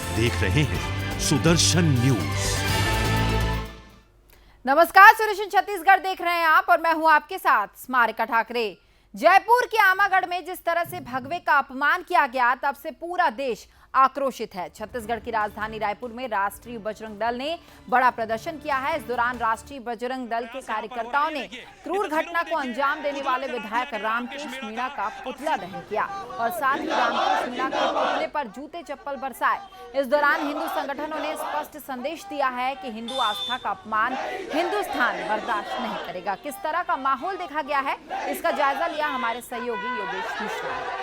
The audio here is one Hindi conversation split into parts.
आप देख रहे हैं सुदर्शन न्यूज। नमस्कार, सुदर्शन छत्तीसगढ़ देख रहे हैं आप और मैं हूं आपके साथ स्मारिका ठाकरे। जयपुर के आमागढ़ में जिस तरह से भगवे का अपमान किया गया, तब से पूरा देश आक्रोशित है। छत्तीसगढ़ की राजधानी रायपुर में राष्ट्रीय बजरंग दल ने बड़ा प्रदर्शन किया है। इस दौरान राष्ट्रीय बजरंग दल के कार्यकर्ताओं ने क्रूर घटना को अंजाम देने वाले विधायक रामकेश मीणा का पुतला दहन किया और साथ ही रामकेश मीणा के पुतले पर जूते चप्पल बरसाए। इस दौरान हिंदू संगठनों ने स्पष्ट संदेश दिया है कि हिंदू आस्था का अपमान हिंदुस्तान बर्दाश्त नहीं करेगा। किस तरह का माहौल देखा गया है, इसका जायजा लिया हमारे सहयोगी योगेश मिश्रा ने।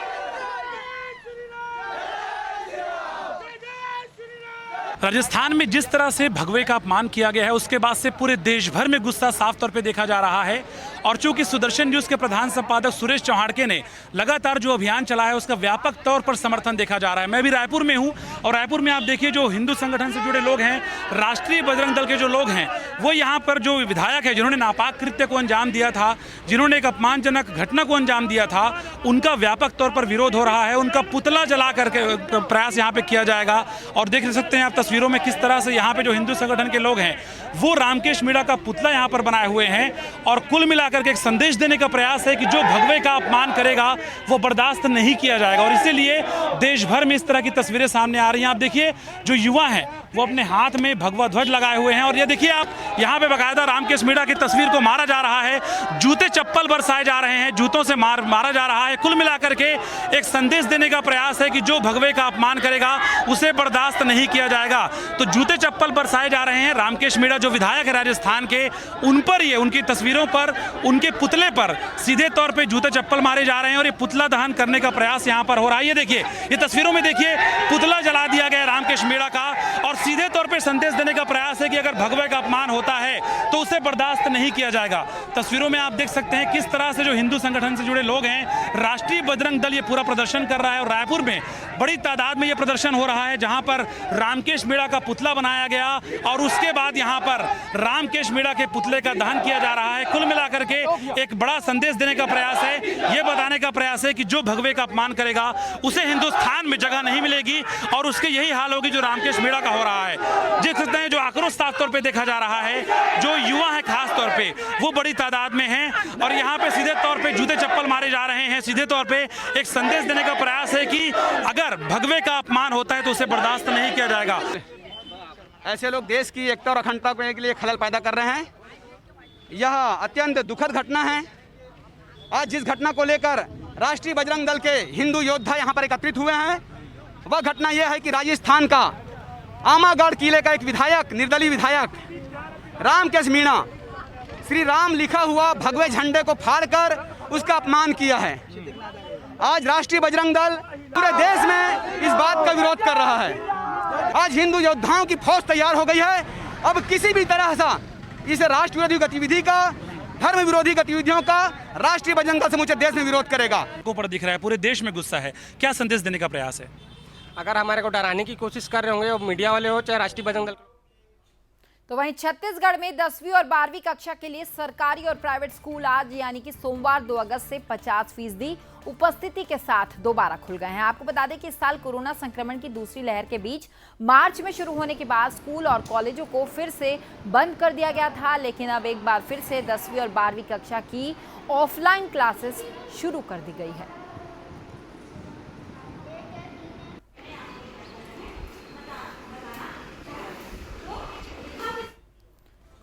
राजस्थान में जिस तरह से भगवे का अपमान किया गया है, उसके बाद से पूरे देश भर में गुस्सा साफ तौर पे देखा जा रहा है। और चूंकि सुदर्शन न्यूज के प्रधान संपादक सुरेश चौहाड़के ने लगातार जो अभियान चलाया है, उसका व्यापक तौर पर समर्थन देखा जा रहा है। मैं भी रायपुर में हूं और रायपुर में आप देखिए, जो हिंदू संगठन से जुड़े लोग हैं, राष्ट्रीय बजरंग दल के जो लोग हैं, वो यहाँ पर जो विधायक है जिन्होंने नापाक कृत्य को अंजाम दिया था, जिन्होंने एक अपमानजनक घटना को अंजाम दिया था, उनका व्यापक तौर पर विरोध हो रहा है। उनका पुतला जला करके प्रयास यहाँ पे किया जाएगा। और देख सकते हैं आप तस्वीरों में किस तरह से यहाँ पे जो हिंदू संगठन के लोग हैं, वो रामकेश मीणा का पुतला यहाँ पर बनाए हुए हैं और कुल मिलाकर के एक संदेश देने का प्रयास है कि जो भगवे का अपमान करेगा वो बर्दाश्त नहीं किया जाएगा। और इसीलिए देश भर में इस तरह की तस्वीरें सामने आ रही हैं। आप देखिए, जो युवा हैं वो अपने हाथ में भगवा ध्वज लगाए हुए हैं और ये देखिए आप यहाँ पे बाकायदा रामकेश मीणा की तस्वीर को मारा जा रहा है, जूते चप्पल बरसाए जा रहे हैं, जूतों से मारा जा रहा है। कुल मिलाकर के एक संदेश देने का प्रयास है कि जो भगवे का अपमान करेगा उसे बर्दाश्त नहीं किया जाएगा। तो जूते चप्पल बरसाए जा रहे हैं। रामकेश मीणा जो विधायक है राजस्थान के, उन पर ये उनकी तस्वीरों पर, उनके पुतले पर सीधे तौर पे जूते चप्पल मारे जा रहे हैं और ये पुतला दहन करने का प्रयास यहाँ पर हो रहा है। ये देखिए, ये तस्वीरों में देखिए, पुतला जला दिया गया रामकेश मीणा का और सीधे तौर पे संदेश देने का प्रयास है कि अगर भगवे का अपमान होता है तो उसे बर्दाश्त नहीं किया जाएगा। तस्वीरों में आप देख सकते हैं किस तरह से जो हिंदू संगठन से जुड़े लोग हैं, राष्ट्रीय बजरंग दल ये पूरा प्रदर्शन कर रहा है और रायपुर में बड़ी तादाद में ये प्रदर्शन हो रहा है, जहां पर रामकेश मीणा का पुतला बनाया गया और उसके बाद यहां पर रामकेश मीणा के पुतले का दहन किया जा रहा है। कुल मिलाकर के एक बड़ा संदेश देने का प्रयास है, ये बताने का प्रयास है कि जो भगवे का अपमान करेगा उसे हिंदुस्तान में जगह नहीं मिलेगी और उसके यही हाल होगी जो रामकेश मीणा का हो रहा है। देख सकते हैं जो आक्रोश साफ तौर पे देखा जा रहा है, जो युवा है खास तौर पे वो बड़ी तादाद में हैं और यहाँ पे सीधे तौर पे जूते चप्पल मारे जा रहे हैं। सीधे तौर पे एक संदेश देने का प्रयास है कि अगर भगवे का अपमान होता है तो उसे बर्दाश्त नहीं किया जाएगा। ऐसे लोग देश की एकता और अखंडता के लिए खलल पैदा कर रहे हैं। यह अत्यंत दुखद घटना है। आज जिस घटना को लेकर राष्ट्रीय बजरंग दल के हिंदू योद्धा यहाँ पर एकत्रित हुए हैं, वह घटना यह है कि राजस्थान का आमागढ़ किले का एक विधायक, निर्दलीय विधायक रामकेश मीणा, श्री राम लिखा हुआ भगवे झंडे को फाड़कर उसका अपमान किया है। आज राष्ट्रीय बजरंग दल पूरे देश में इस बात का विरोध कर रहा है। आज हिंदू योद्धाओं की फौज तैयार हो गई है। अब किसी भी तरह से इस राष्ट्र विरोधी गतिविधि का, धर्म विरोधी गतिविधियों का राष्ट्रीय बजरंग दल समूचे देश में विरोध करेगा। ऊपर दिख रहा है पूरे देश में गुस्सा है, क्या संदेश देने का प्रयास है? अगर हमारे को डराने की कोशिश कर रहे होंगे, वो मीडिया वाले हो चाहे राष्ट्रीय बजरंग दल। तो वहीं छत्तीसगढ़ में 10वीं और 12वीं कक्षा के लिए सरकारी और प्राइवेट स्कूल आज यानी कि सोमवार 2 अगस्त से 50% उपस्थिति के साथ दोबारा खुल गए हैं। आपको बता दें कि इस साल कोरोना संक्रमण की दूसरी लहर के बीच मार्च में शुरू होने के बाद स्कूल और कॉलेजों को फिर से बंद कर दिया गया था, लेकिन अब एक बार फिर से 10वीं और 12वीं कक्षा की ऑफलाइन क्लासेस शुरू कर दी गई है।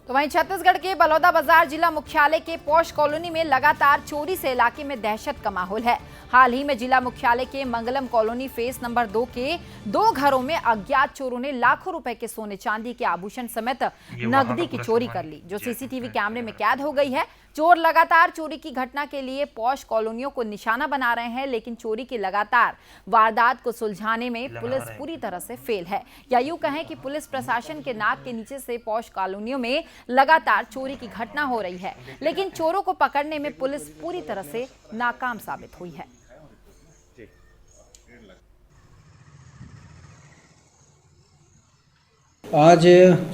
तो वहीं छत्तीसगढ़ के बलौदाबाजार जिला मुख्यालय के पौष कॉलोनी में लगातार चोरी से इलाके में दहशत का माहौल है। हाल ही में जिला मुख्यालय के मंगलम कॉलोनी फेस नंबर 2 के 2 घरों में अज्ञात चोरों ने लाखों रुपए के सोने चांदी के आभूषण समेत नकदी की चोरी कर ली, जो सीसीटीवी कैमरे में कैद हो गई है। चोर लगातार चोरी की घटना के लिए पौष कॉलोनियों को निशाना बना रहे हैं, लेकिन चोरी की लगातार वारदात को सुलझाने में पुलिस पूरी तरह से फेल है। या यूं कहें कि पुलिस प्रशासन के नाक के नीचे से पौष कॉलोनियों में लगातार चोरी की घटना हो रही है, लेकिन चोरों को पकड़ने में पुलिस पूरी तरह से नाकाम साबित हुई है। आज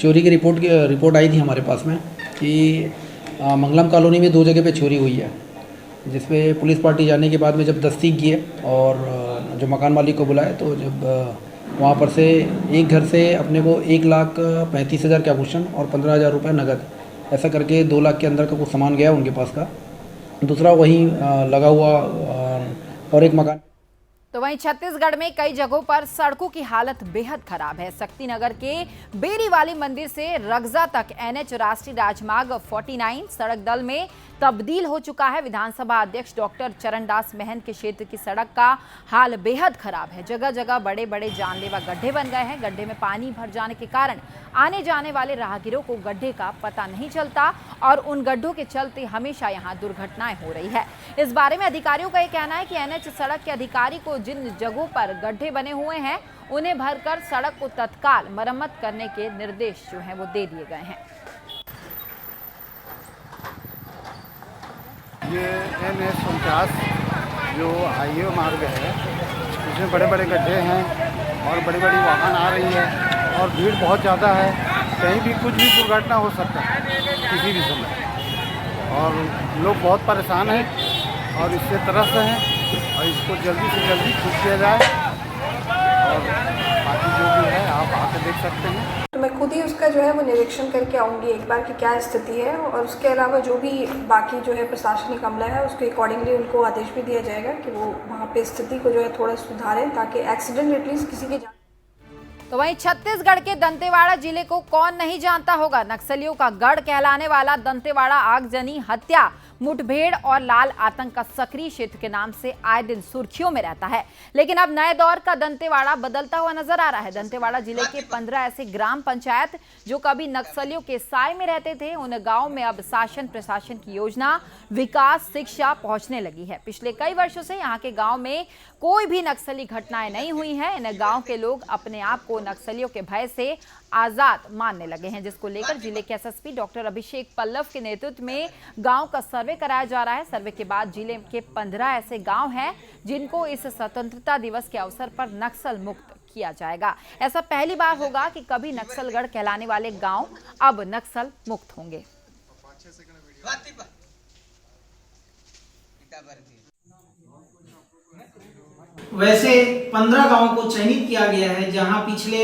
चोरी की रिपोर्ट आई थी हमारे पास में कि मंगलम कॉलोनी में 2 जगह पे चोरी हुई है, जिसमें पुलिस पार्टी जाने के बाद में जब दस्तक किए और जो मकान मालिक को बुलाए, तो जब वहाँ पर से एक घर से अपने को 1,35,000 के आभूषण और 15,000 रुपये नगद, ऐसा करके 2 लाख के अंदर का कुछ सामान गया उनके पास का। दूसरा वहीं लगा हुआ और एक मकान। तो वहीं छत्तीसगढ़ में कई जगहों पर सड़कों की हालत बेहद खराब है। शक्तिनगर के बेरीवाली मंदिर से रगजा तक एनएच राष्ट्रीय राजमार्ग 49 सड़क दल में तब्दील हो चुका है। विधानसभा अध्यक्ष डॉक्टर चरणदास महंत के क्षेत्र की सड़क का हाल बेहद खराब है। जगह जगह बड़े बड़े जानलेवा गड्ढे बन गए हैं। गड्ढे में पानी भर जाने के कारण आने जाने वाले राहगीरों को गड्ढे का पता नहीं चलता और उन गड्ढों के चलते हमेशा यहां दुर्घटनाएं हो रही है। इस बारे में अधिकारियों का यह कहना है कि एनएच सड़क के अधिकारी को जिन जगहों पर गड्ढे बने हुए हैं उन्हें भरकर सड़क को तत्काल मरम्मत करने के निर्देश जो हैं वो दे दिए गए हैं। ये NH 49 जो हाईवे मार्ग है, इसमें बड़े बड़े गड्ढे हैं और बड़ी बड़ी वाहन आ रही है और भीड़ बहुत ज़्यादा है। कहीं भी कुछ भी दुर्घटना हो सकता है किसी भी समय, और लोग बहुत परेशान हैं और इससे त्रस्त हैं और इसको जल्दी से जल्दी ठीक किया जाए। और बाकी जो भी है आप आकर देख सकते हैं। तो मैं खुद ही उसका जो है वो निरीक्षण करके आऊँगी एक बार कि क्या स्थिति है, और उसके अलावा जो भी बाकी जो है प्रशासनिक अमला है उसके अकॉर्डिंगली उनको आदेश भी दिया जाएगा कि वो वहाँ पे स्थिति को जो है थोड़ा सुधारें ताकि एक्सीडेंट एटलीस्ट किसी के तो वहीं छत्तीसगढ़ के दंतेवाड़ा जिले को कौन नहीं जानता होगा। नक्सलियों का गढ़ कहलाने वाला दंतेवाड़ा आगजनी, हत्या, मुठभेड़ और लाल आतंक का सक्रिय क्षेत्र के नाम से आए दिन सुर्खियों में रहता है। लेकिन अब नए दौर का दंतेवाड़ा बदलता हुआ नजर आ रहा है। दंतेवाड़ा जिले के 15 ऐसे ग्राम पंचायत जो कभी नक्सलियों के साए में रहते थे, उन गांव में अब शासन प्रशासन की योजना, विकास, शिक्षा पहुंचने लगी है। पिछले कई वर्षों से यहाँ के गांव में कोई भी नक्सली घटनाएं नहीं हुई हैं। इन गांव के लोग अपने आप को नक्सलियों के भय से आजाद मानने लगे हैं, जिसको लेकर जिले के एसएसपी डॉक्टर अभिषेक पल्लव के नेतृत्व में गांव का सर्वे कराया जा रहा है। सर्वे के बाद जिले के 15 ऐसे गांव हैं जिनको इस स्वतंत्रता दिवस के अवसर पर नक्सल मुक्त किया जाएगा। ऐसा पहली बार होगा कि कभी नक्सलगढ़ कहलाने वाले गांव अब नक्सल मुक्त होंगे। वैसे 15 गांवों को चयनित किया गया है जहां पिछले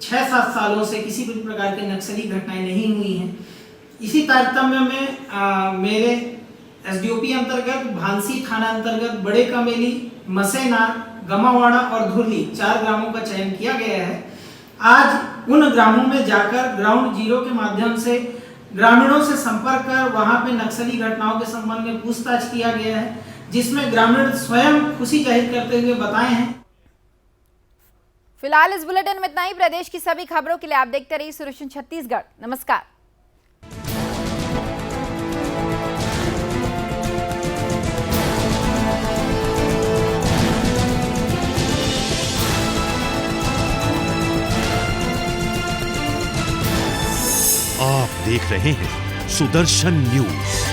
6-7 सालों से किसी भी प्रकार की नक्सली घटनाएं नहीं हुई हैं। इसी तारतम्य में मेरे एसडीओपी अंतर्गत, भांसी थाना अंतर्गत बड़े कमेली, मसेना, गमावाड़ा और धुरली 4 ग्रामों का चयन किया गया है। आज उन ग्रामों में जाकर ग्राउंड जीरो के माध्यम से ग्रामीणों से संपर्क कर वहां पे नक्सली घटनाओं के संबंध में पूछताछ किया गया है, जिसमें ग्रामीण स्वयं खुशी जाहिर करते हुए बताए हैं। फिलहाल इस बुलेटिन में इतना ही। प्रदेश की सभी खबरों के लिए आप देखते रहिए सुरक्षित छत्तीसगढ़। नमस्कार। आप देख रहे हैं सुदर्शन न्यूज।